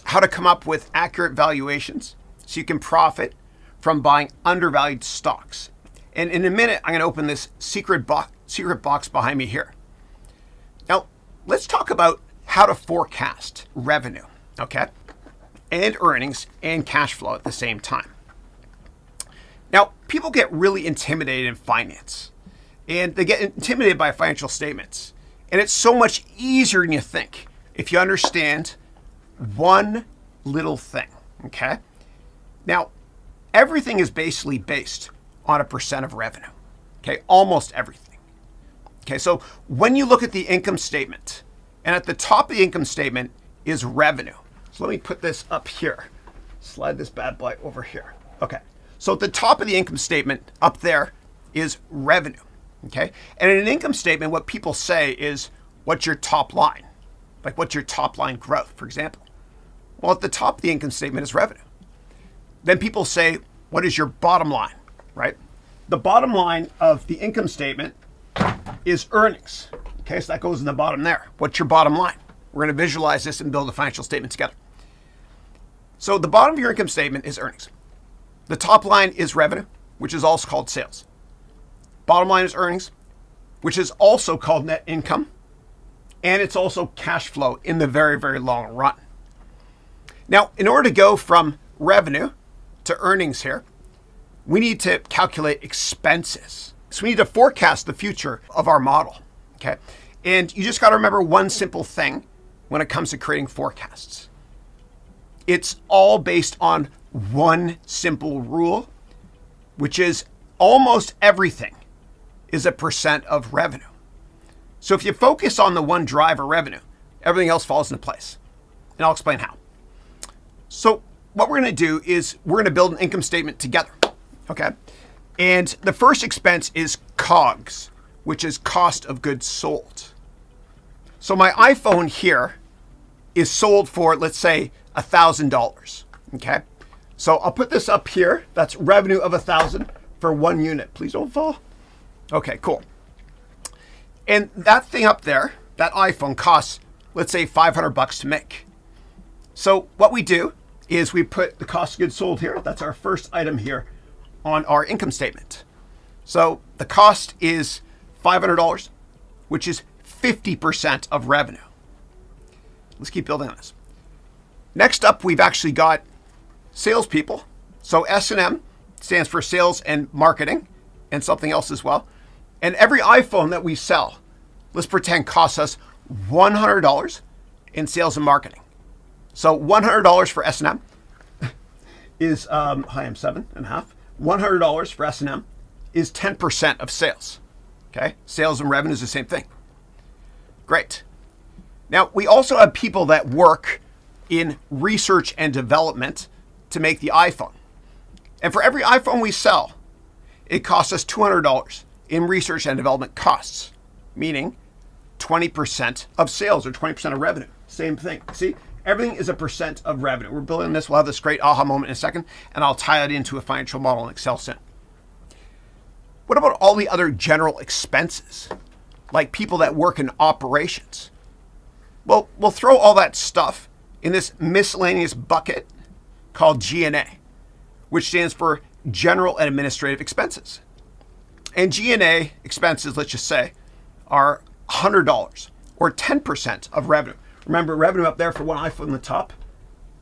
how to come up with accurate valuations so you can profit from buying undervalued stocks. And in a minute, I'm going to open this secret box behind me here. Now, let's talk about how to forecast revenue, okay, and earnings and cash flow at the same time. Now, people get really intimidated in finance, and they get intimidated by financial statements. And it's so much easier than you think if you understand one little thing, okay? Now, everything is basically based on a percent of revenue, okay? Almost everything. Okay, so when you look at the income statement, and at the top of the income statement is revenue. So let me put this up here. Slide this bad boy over here. Okay, so at the top of the income statement up there is revenue, okay? And in an income statement, what people say is, what's your top line? Like, what's your top line growth, for example? Well, at the top of the income statement is revenue. Then people say, what is your bottom line, right? The bottom line of the income statement is earnings. Okay, so that goes in the bottom there. What's your bottom line? We're going to visualize this and build a financial statement together. So the bottom of your income statement is earnings. The top line is revenue, which is also called sales. Bottom line is earnings, which is also called net income. And it's also cash flow in the very, very long run. Now, in order to go from revenue to earnings here, we need to calculate expenses. So we need to forecast the future of our model, okay? And you just got to remember one simple thing when it comes to creating forecasts. It's all based on one simple rule, which is almost everything is a percent of revenue. So if you focus on the one driver, revenue, everything else falls into place. And I'll explain how. So what we're going to do is we're going to build an income statement together, okay? And the first expense is COGS, which is cost of goods sold. So my iPhone here is sold for, let's say, $1,000, okay? So I'll put this up here. That's revenue of 1,000 for 1 unit. Please don't fall. Okay, cool. And that thing up there, that iPhone costs, let's say, $500 to make. So what we do is we put the cost of goods sold here. That's our first item here on our income statement. So the cost is $500, which is 50% of revenue. Let's keep building on this. Next up, we've actually got salespeople. So S&M stands for sales and marketing and something else as well. And every iPhone that we sell, let's pretend costs us $100 in sales and marketing. So $100 for S&M is, hi, I'm 7.5. $100 for S&M is 10% of sales. Okay, sales and revenue is the same thing. Great. Now, we also have people that work in research and development to make the iPhone. And for every iPhone we sell, it costs us $200 in research and development costs, meaning 20% of sales or 20% of revenue. Same thing. See, everything is a percent of revenue. We're building this. We'll have this great aha moment in a second, and I'll tie it into a financial model in Excel soon. What about all the other general expenses, like people that work in operations? Well, we'll throw all that stuff in this miscellaneous bucket called G&A, which stands for General and Administrative Expenses. And G&A expenses, let's just say, are $100 or 10% of revenue. Remember, revenue up there for one iPhone on the top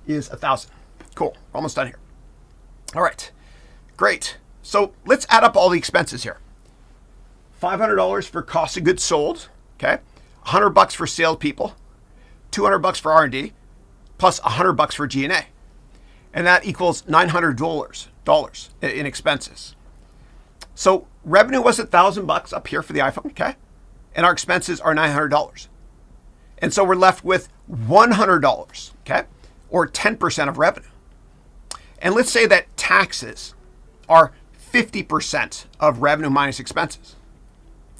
is 1,000. Cool, almost done here. All right, great. So let's add up all the expenses here. $500 for cost of goods sold, okay? $100 for salespeople, $200 for R&D, plus $100 for G&A. And that equals $900 in expenses. So revenue was $1,000 up here for the iPhone, okay? And our expenses are $900. And so we're left with $100, okay? Or 10% of revenue. And let's say that taxes are 50% of revenue minus expenses.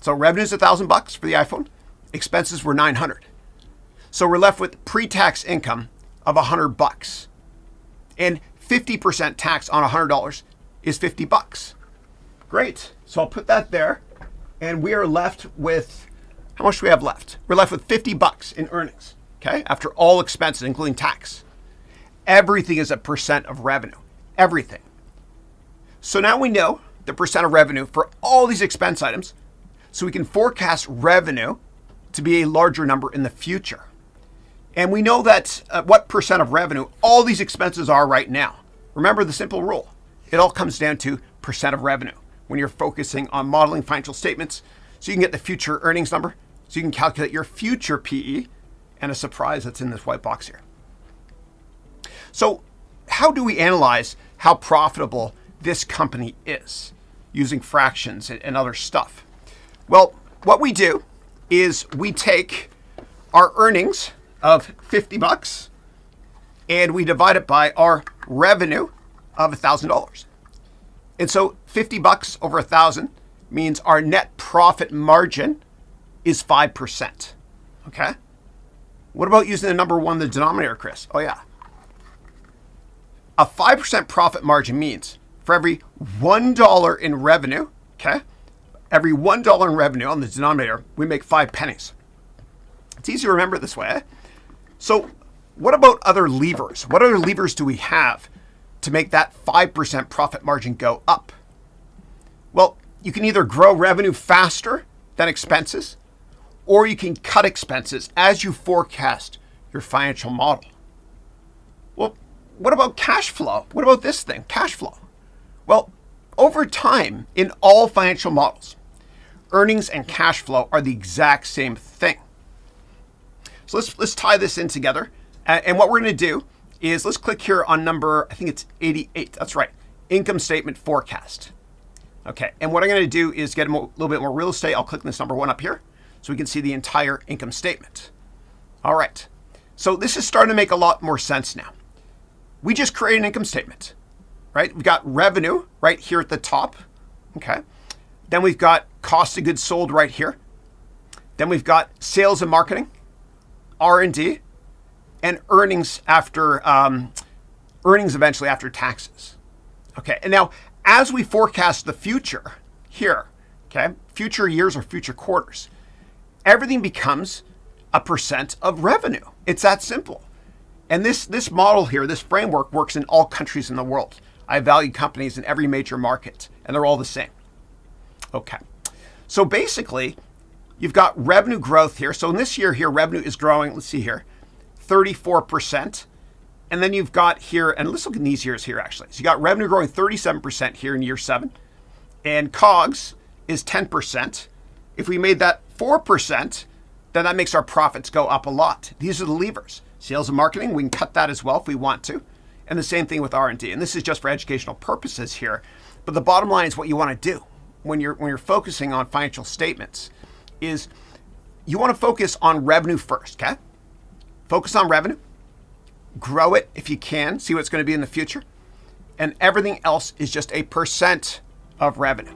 So revenue is $1,000 for the iPhone. Expenses were $900. So we're left with pre-tax income of $100. And 50% tax on $100 is $50. Great. So I'll put that there. And we are left with, how much do we have left? We're left with $50 in earnings, okay? After all expenses, including tax. Everything is a percent of revenue. Everything. So now we know the percent of revenue for all these expense items, so we can forecast revenue to be a larger number in the future. And we know that what percent of revenue all these expenses are right now. Remember the simple rule. It all comes down to percent of revenue when you're focusing on modeling financial statements, so you can get the future earnings number, so you can calculate your future PE, and a surprise that's in this white box here. So how do we analyze how profitable this company is using fractions and other stuff? Well, what we do is we take our earnings of $50 and we divide it by our revenue of $1,000. And so $50 over 1,000 means our net profit margin is 5%. Okay? What about using the number 1 in the denominator, Chris? Oh yeah. A 5% profit margin means for every $1 in revenue, okay, every $1 in revenue on the denominator, we make 5 pennies. It's easy to remember this way. So what about other levers? What other levers do we have to make that 5% profit margin go up? Well, you can either grow revenue faster than expenses, or you can cut expenses as you forecast your financial model. Well, what about cash flow? What about this thing, cash flow? Well, over time in all financial models, earnings and cash flow are the exact same thing. So let's tie this in together. And what we're going to do is let's click here on number, I think it's 88. That's right. Income statement forecast. Okay. And what I'm going to do is get a little bit more real estate. I'll click this number 1 up here so we can see the entire income statement. All right. So this is starting to make a lot more sense now. We just create an income statement, right? We've got revenue right here at the top. Okay. Then we've got cost of goods sold right here. Then we've got sales and marketing, R&D, and earnings after earnings eventually after taxes. Okay, and now as we forecast the future here, okay, future years or future quarters, everything becomes a percent of revenue. It's that simple. And this model here, this framework works in all countries in the world. I value companies in every major market, and they're all the same. Okay, so basically, you've got revenue growth here. So in this year here, revenue is growing, let's see here, 34%. And then you've got here, and let's look at these years here actually. So you got revenue growing 37% here in year 7. And COGS is 10%. If we made that 4%, then that makes our profits go up a lot. These are the levers. Sales and marketing, we can cut that as well if we want to. And the same thing with R&D. And this is just for educational purposes here. But the bottom line is what you want to do when you're focusing on financial statements is you want to focus on revenue first, okay? Focus on revenue, grow it if you can, see what it's going to be in the future, and everything else is just a percent of revenue.